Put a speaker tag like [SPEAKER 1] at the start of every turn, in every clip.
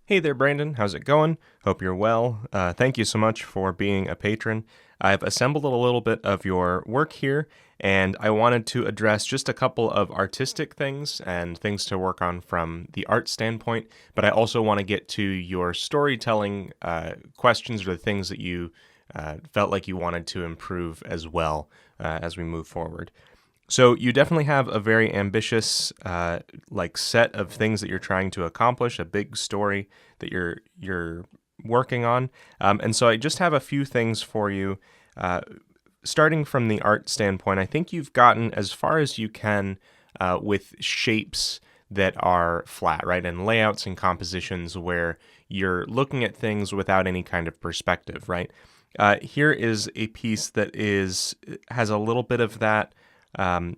[SPEAKER 1] Hey there, Brandon. How's it going? Hope you're well. Thank you so much for being a patron. I've assembled a little bit of your work here, and I wanted to address just a couple of artistic things and things to work on from the art standpoint, but I also want to get to your storytelling questions or the things that you felt like you wanted to improve as well as we move forward. So you definitely have a very ambitious set of things that you're trying to accomplish, a big story that you're working on. And so I just have a few things for you. Uh, Starting from the art standpoint, I think you've gotten as far as you can with shapes that are flat, right? And layouts and compositions where you're looking at things without any kind of perspective, right? Here is a piece that has a little bit of that um,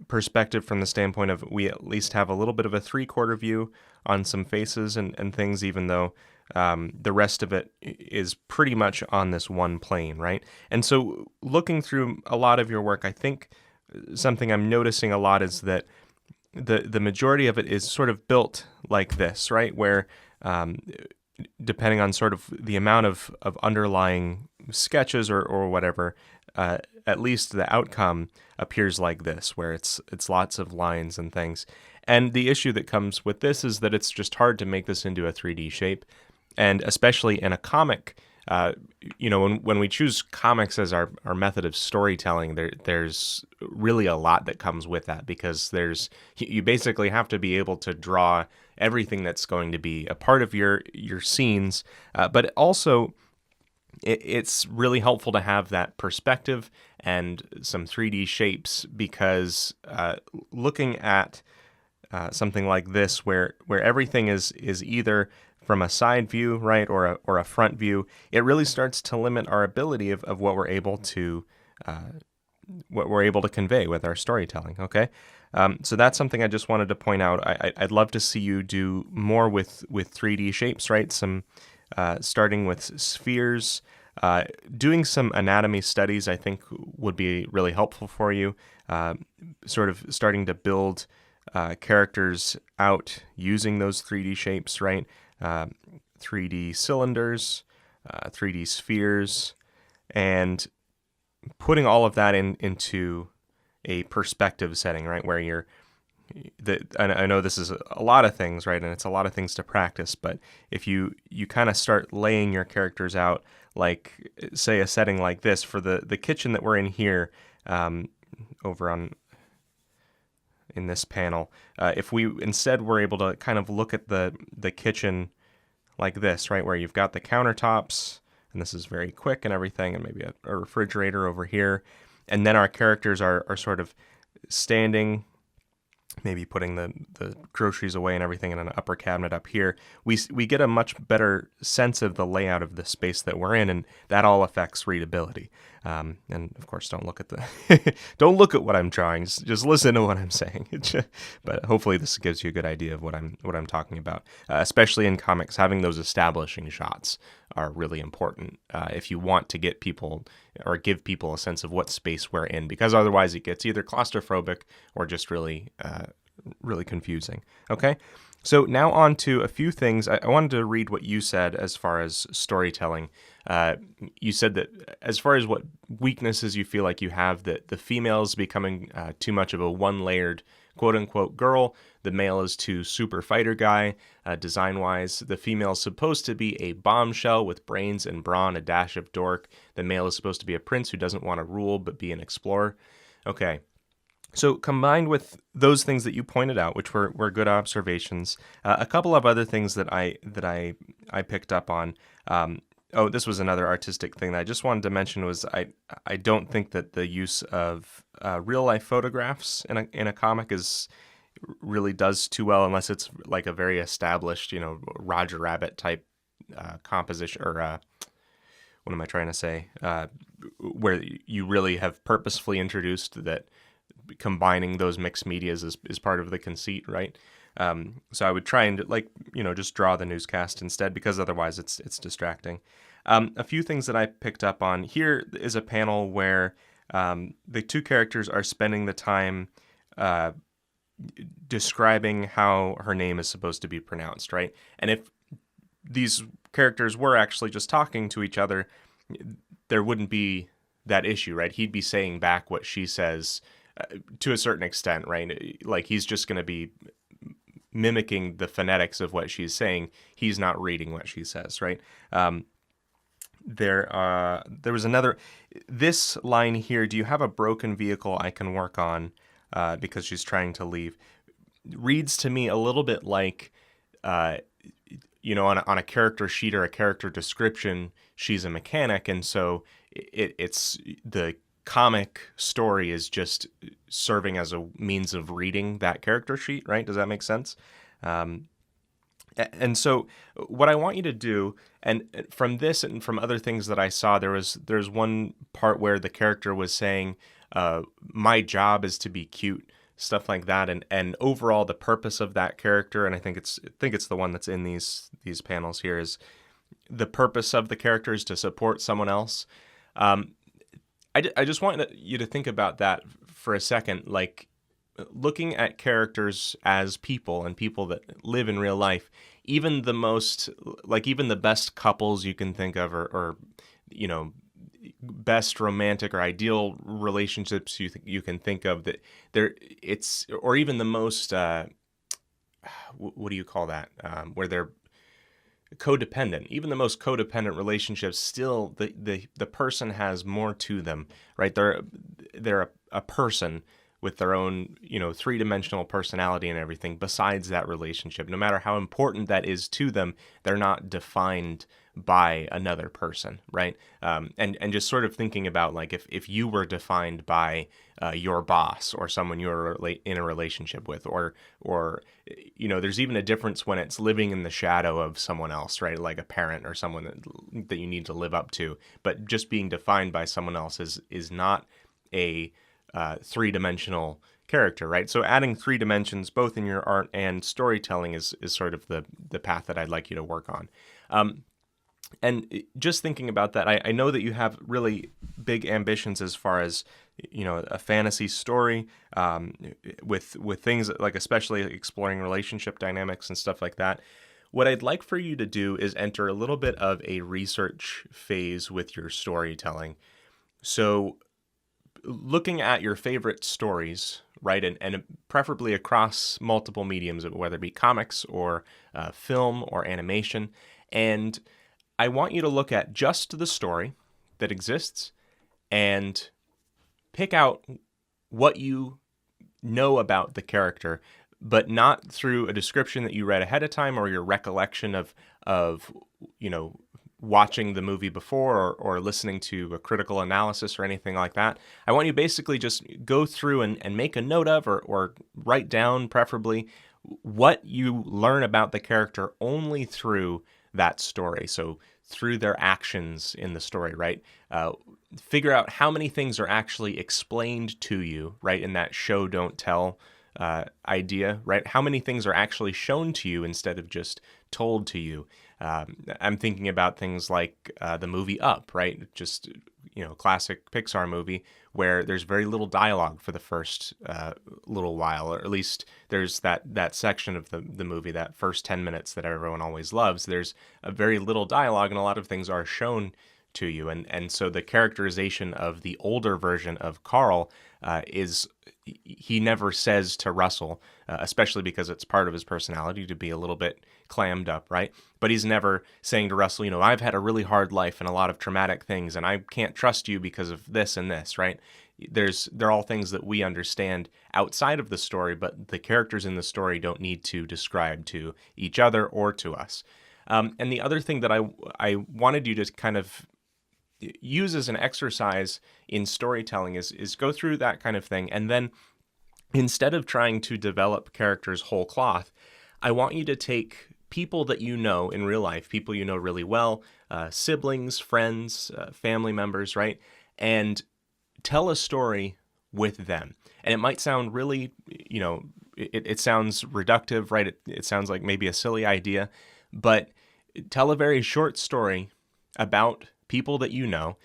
[SPEAKER 1] perspective from the standpoint of we at least have a little bit of a three-quarter view on some faces and things, even though the rest of it is pretty much on this one plane, right? And so looking through a lot of your work, I think something I'm noticing a lot is that the majority of it is sort of built like this, right? Where depending on sort of the amount of underlying sketches or whatever, at least the outcome appears like this, where it's lots of lines and things. And the issue that comes with this is that it's just hard to make this into a 3D shape, and especially in a comic. When we choose comics as our method of storytelling, there's really a lot that comes with that because you basically have to be able to draw everything that's going to be a part of your scenes, but also it's really helpful to have that perspective and some 3D shapes because looking at something like this where everything is either from a side view, right, or a front view, it really starts to limit our ability of what we're able to convey with our storytelling. Okay, so that's something I just wanted to point out. I'd love to see you do more with 3D shapes, right? Some starting with spheres. Doing some anatomy studies, I think, would be really helpful for you. Sort of starting to build characters out using those 3D shapes, right? 3D cylinders, 3D spheres, and putting all of that into a perspective setting, right? Where I know this is a lot of things, right? And it's a lot of things to practice, but if you kind of start laying your characters out, like say a setting like this for the kitchen that we're in here, over in this panel, if we instead were able to kind of look at the kitchen like this, right, where you've got the countertops, and this is very quick and everything, and maybe a refrigerator over here, and then our characters are sort of standing, maybe putting the groceries away and everything in an upper cabinet up here, we get a much better sense of the layout of the space that we're in, and that all affects readability. And of course, don't look at don't look at what I'm drawing. Just listen to what I'm saying. But hopefully, this gives you a good idea of what I'm talking about. Especially in comics, having those establishing shots are really important if you want to get people or give people a sense of what space we're in, because otherwise it gets either claustrophobic or just really confusing. Okay, so now on to a few things. I wanted to read what you said as far as storytelling. You said that as far as what weaknesses you feel like you have, that the female is becoming too much of a one-layered quote-unquote girl. The male is too super fighter guy. Design-wise, the female is supposed to be a bombshell with brains and brawn, a dash of dork. The male is supposed to be a prince who doesn't want to rule but be an explorer. Okay. So combined with those things that you pointed out, which were good observations, a couple of other things that I picked up on. This was another artistic thing that I just wanted to mention was I don't think that the use of real life photographs in a comic really does too well unless it's like a very established, Roger Rabbit type composition or what am I trying to say? Where you really have purposefully introduced that combining those mixed medias is part of the conceit, right? So I would try and just draw the newscast instead, because otherwise it's distracting. A few things that I picked up on here is a panel where the two characters are spending the time describing how her name is supposed to be pronounced, right? And if these characters were actually just talking to each other, there wouldn't be that issue, right? He'd be saying back what she says to a certain extent, right? Like he's just going to be mimicking the phonetics of what she's saying. He's not reading what she says, right? There was another. This line here. Do you have a broken vehicle I can work on? Because she's trying to leave. Reads to me a little bit like, on a character sheet or a character description, she's a mechanic, and so it's the comic story is just serving as a means of reading that character sheet, right? Does that make sense? And so what I want you to do, and from this and from other things that I saw, there's one part where the character was saying, my job is to be cute, stuff like that, and overall the purpose of that character, and I think it's the one that's in these panels here, is the purpose of the character is to support someone else. I just want you to think about that for a second, like looking at characters as people and people that live in real life. Even the best couples you can think of, or best romantic or ideal relationships you can think of, that or even the most what do you call that, where they're codependent. Even the most codependent relationships, still the person has more to them, right? They're a person with their own, three-dimensional personality and everything besides that relationship. No matter how important that is to them, they're not defined by another person, right? And just sort of thinking about, like, if you were defined by your boss or someone you're in a relationship with, or there's even a difference when it's living in the shadow of someone else, right? Like a parent or someone that you need to live up to. But just being defined by someone else is not a three-dimensional character, right? So adding 3 dimensions both in your art and storytelling is sort of the path that I'd like you to work on. And just thinking about that, I know that you have really big ambitions as far as, a fantasy story, with things like especially exploring relationship dynamics and stuff like that. What I'd like for you to do is enter a little bit of a research phase with your storytelling. So looking at your favorite stories, right, and preferably across multiple mediums, whether it be comics or film or animation, and I want you to look at just the story that exists and pick out what you know about the character, but not through a description that you read ahead of time or your recollection of watching the movie before, or listening to a critical analysis or anything like that. I want you basically just go through and make a note of, or write down preferably, what you learn about the character only through that story. So through their actions in the story, right? Figure out how many things are actually explained to you, right? In that show don't tell idea, right? How many things are actually shown to you instead of just told to you? I'm thinking about things like the movie Up, right? Just, classic Pixar movie where there's very little dialogue for the first little while, or at least there's that section of the movie, that first 10 minutes that everyone always loves. There's a very little dialogue, and a lot of things are shown to you. And so the characterization of the older version of Carl is, he never says to Russell, especially because it's part of his personality to be a little bit clammed up, right? But he's never saying to Russell, I've had a really hard life and a lot of traumatic things, and I can't trust you because of this and this, right? They're all things that we understand outside of the story, but the characters in the story don't need to describe to each other or to us. And the other thing that I wanted you to kind of use as an exercise in storytelling is go through that kind of thing, and then instead of trying to develop characters whole cloth, I want you to take people that you know in real life, people you know really well, siblings, friends, family members, right? And tell a story with them. And it might sound really, it sounds reductive, right? It sounds like maybe a silly idea, but tell a very short story about people that you know.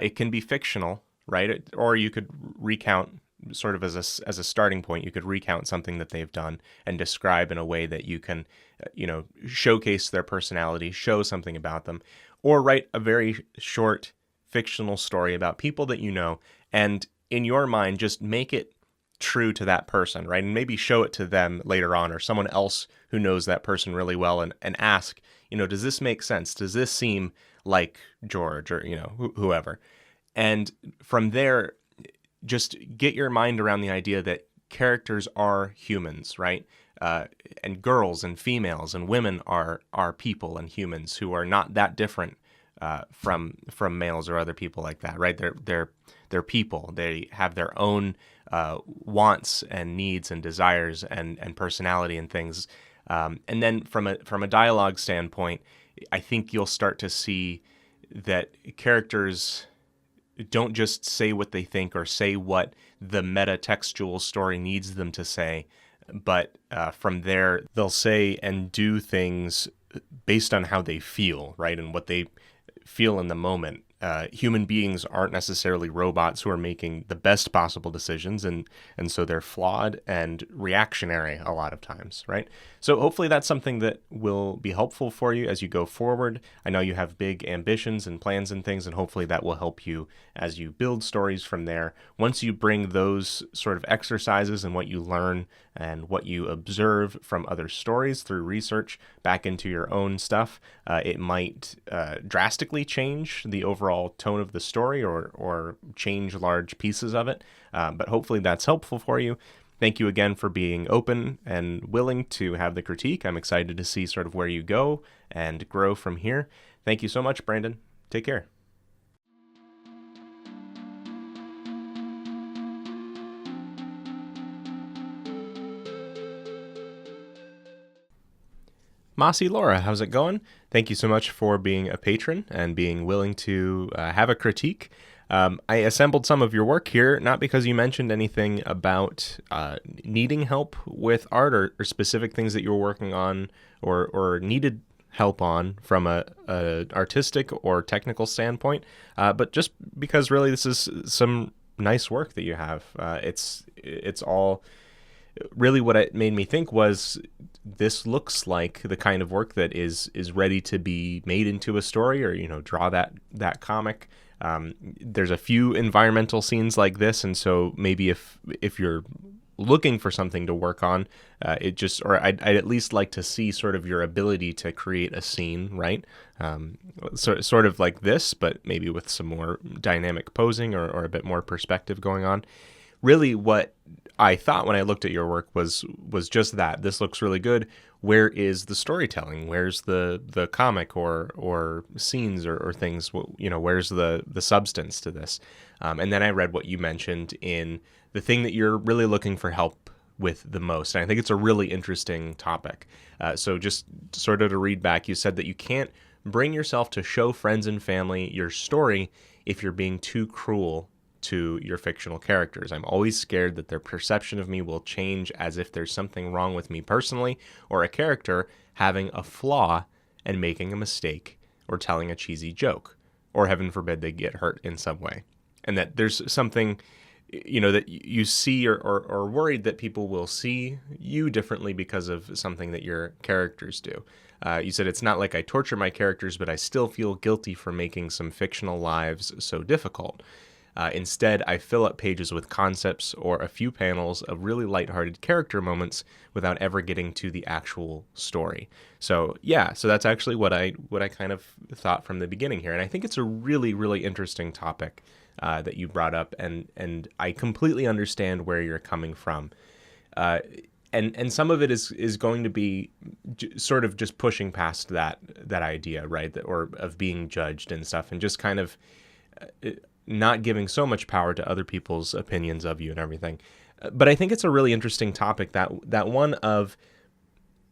[SPEAKER 1] It can be fictional, right? Or you could recount sort of as a starting point, you could recount something that they've done and describe in a way that you can, showcase their personality, show something about them, or write a very short fictional story about people that you know, and in your mind, just make it true to that person, right? And maybe show it to them later on or someone else who knows that person really well, and ask, does this make sense? Does this seem like George, or, whoever? And from there, just get your mind around the idea that characters are humans, right? And girls and females and women are people and humans who are not that different from males or other people like that, right? They're people. They have their own wants and needs and desires and personality and things. And then from a dialogue standpoint, I think you'll start to see that characters don't just say what they think or say what the meta-textual story needs them to say, but from there, they'll say and do things based on how they feel, right? And what they feel in the moment. Human beings aren't necessarily robots who are making the best possible decisions, and so they're flawed and reactionary a lot of times, right? So hopefully that's something that will be helpful for you as you go forward. I know you have big ambitions and plans and things, and hopefully that will help you as you build stories from there. Once you bring those sort of exercises and what you learn and what you observe from other stories through research back into your own stuff, it might drastically change the overall tone of the story or change large pieces of it. But hopefully that's helpful for you. Thank you again for being open and willing to have the critique. I'm excited to see sort of where you go and grow from here. Thank you so much, Brandon. Take care. Mossy Laura, how's it going? Thank you so much for being a patron and being willing to have a critique. I assembled some of your work here, not because you mentioned anything about needing help with art or specific things that you were working on or needed help on from a artistic or technical standpoint, but just because really this is some nice work that you have. It's all really what it made me think was this looks like the kind of work that is ready to be made into a story or, draw that comic. There's a few environmental scenes like this. And so maybe if you're looking for something to work on, I'd at least like to see sort of your ability to create a scene, right? Sort of like this, but maybe with some more dynamic posing or a bit more perspective going on. Really what I thought when I looked at your work was just that. This looks really good. Where is the storytelling? Where's the comic or scenes or things? Where's the substance to this? And then I read what you mentioned in the thing that you're really looking for help with the most. And I think it's a really interesting topic. So just sort of to read back, you said that you can't bring yourself to show friends and family your story if you're being too cruel to your fictional characters. I'm always scared that their perception of me will change as if there's something wrong with me personally, or a character having a flaw and making a mistake, or telling a cheesy joke, or heaven forbid they get hurt in some way. And that there's something, that you see or worried that people will see you differently because of something that your characters do. You said it's not like I torture my characters, but I still feel guilty for making some fictional lives so difficult. Instead, I fill up pages with concepts or a few panels of really lighthearted character moments without ever getting to the actual story. So that's actually what I kind of thought from the beginning here. And I think it's a really, really interesting topic that you brought up, and I completely understand where you're coming from. And some of it is going to be sort of just pushing past that idea, right? Or of being judged and stuff, and just kind of not giving so much power to other people's opinions of you and everything. But I think it's a really interesting topic, that one of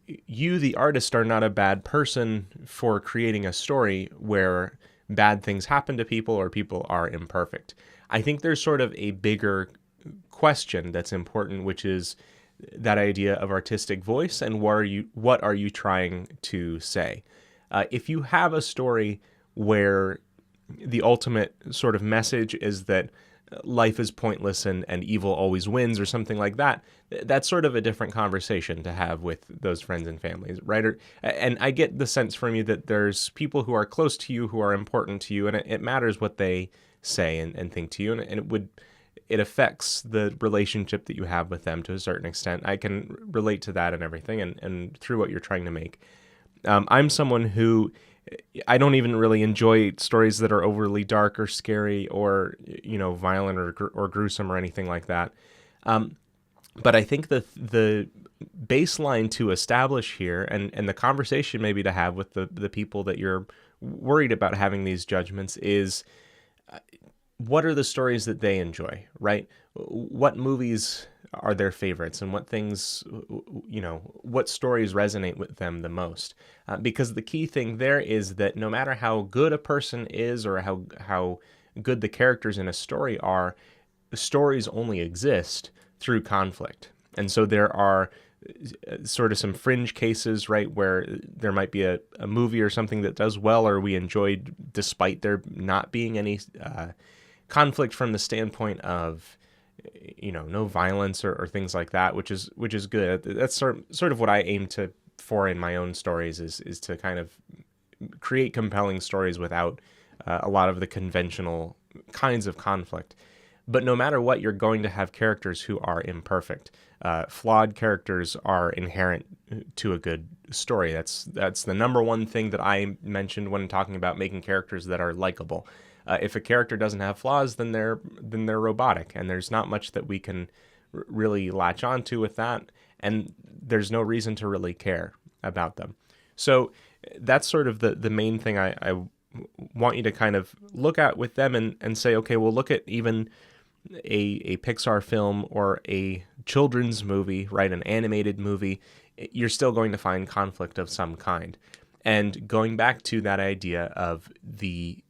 [SPEAKER 1] you, the artist, are not a bad person for creating a story where bad things happen to people or people are imperfect. I think there's sort of a bigger question that's important, which is that idea of artistic voice and what are you trying to say? If you have a story where the ultimate sort of message is that life is pointless and evil always wins or something like that, that's sort of a different conversation to have with those friends and families, right? And I get the sense from you that there's people who are close to you, who are important to you, and it matters what they say and think to you, and it affects the relationship that you have with them to a certain extent. I can relate to that and everything, and through what you're trying to make. I'm someone who I don't even really enjoy stories that are overly dark or scary or violent or gruesome or anything like that. But I think the baseline to establish here and the conversation maybe to have with the people that you're worried about having these judgments is, what are the stories that they enjoy, right? What movies are their favorites, and what things, what stories resonate with them the most? Because the key thing there is that no matter how good a person is or how good the characters in a story are, stories only exist through conflict. And so there are sort of some fringe cases, right, where there might be a movie or something that does well or we enjoyed despite there not being any conflict from the standpoint of no violence or things like that, which is good. That's sort of what I aim for in my own stories is to kind of create compelling stories without a lot of the conventional kinds of conflict. But no matter what, you're going to have characters who are imperfect. Flawed characters are inherent to a good story. That's the number one thing that I mentioned when talking about making characters that are likable. If a character doesn't have flaws, then they're robotic, and there's not much that we can really latch onto with that, and there's no reason to really care about them. So that's sort of the main thing I want you to kind of look at with them and say, okay, well, look at even a Pixar film or a children's movie, right, an animated movie. You're still going to find conflict of some kind. And going back to that idea of the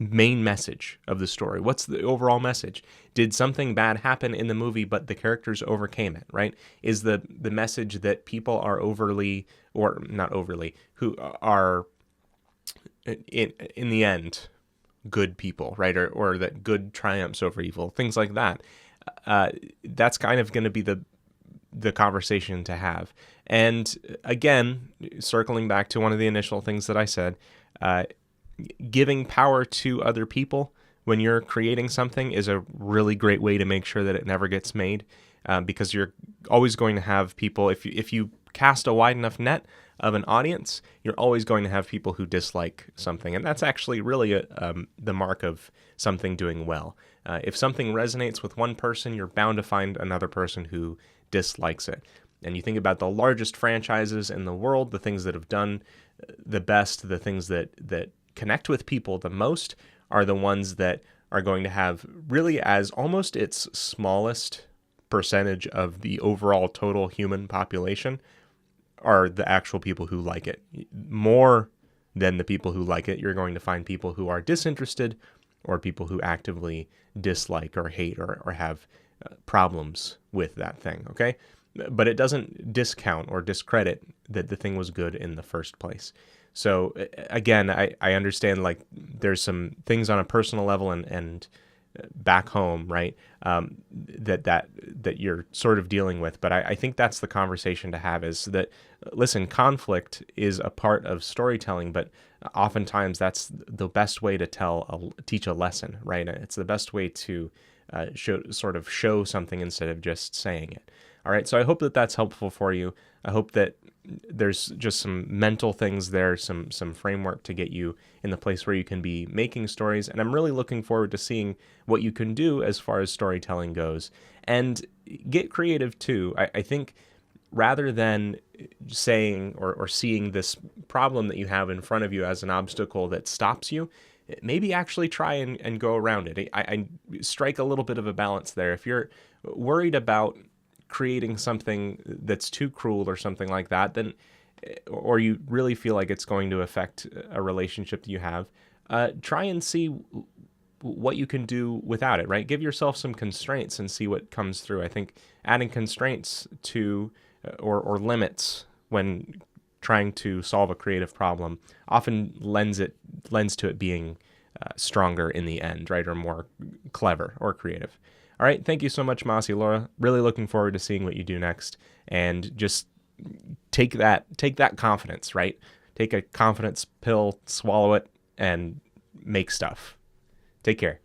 [SPEAKER 1] main message of the story. What's the overall message? Did something bad happen in the movie, but the characters overcame it, right? Is the message that people are overly, or not overly, who are in the end good people, right? Or that good triumphs over evil, things like that. That's kind of going to be the conversation to have. And again, circling back to one of the initial things that I said, giving power to other people when you're creating something is a really great way to make sure that it never gets made, because you're always going to have people, if you cast a wide enough net of an audience, you're always going to have people who dislike something. And that's actually really the mark of something doing well. If something resonates with one person, you're bound to find another person who dislikes it. And you think about the largest franchises in the world, the things that have done the best, the things that connect with people the most are the ones that are going to have really as almost its smallest percentage of the overall total human population are the actual people who like it. More than the people who like it, you're going to find people who are disinterested or people who actively dislike or hate or have problems with that thing, okay? But it doesn't discount or discredit that the thing was good in the first place. So again, I understand like there's some things on a personal level and back home, right, that you're sort of dealing with. But I think that's the conversation to have, is that, listen, conflict is a part of storytelling, but oftentimes that's the best way to teach a lesson, right? It's the best way to show something instead of just saying it. All right, so I hope that that's helpful for you. I hope that there's just some mental things there, some framework to get you in the place where you can be making stories. And I'm really looking forward to seeing what you can do as far as storytelling goes. And get creative too. I think rather than saying or seeing this problem that you have in front of you as an obstacle that stops you, maybe actually try and go around it. I strike a little bit of a balance there. If you're worried about creating something that's too cruel or something like that, then, or you really feel like it's going to affect a relationship that you have, try and see what you can do without it, right? Give yourself some constraints and see what comes through. I think adding constraints to or limits when trying to solve a creative problem often lends to it being stronger in the end, right? Or more clever or creative. All right. Thank you so much, Mossy Laura. Really looking forward to seeing what you do next. And just take that confidence, right? Take a confidence pill, swallow it, and make stuff. Take care.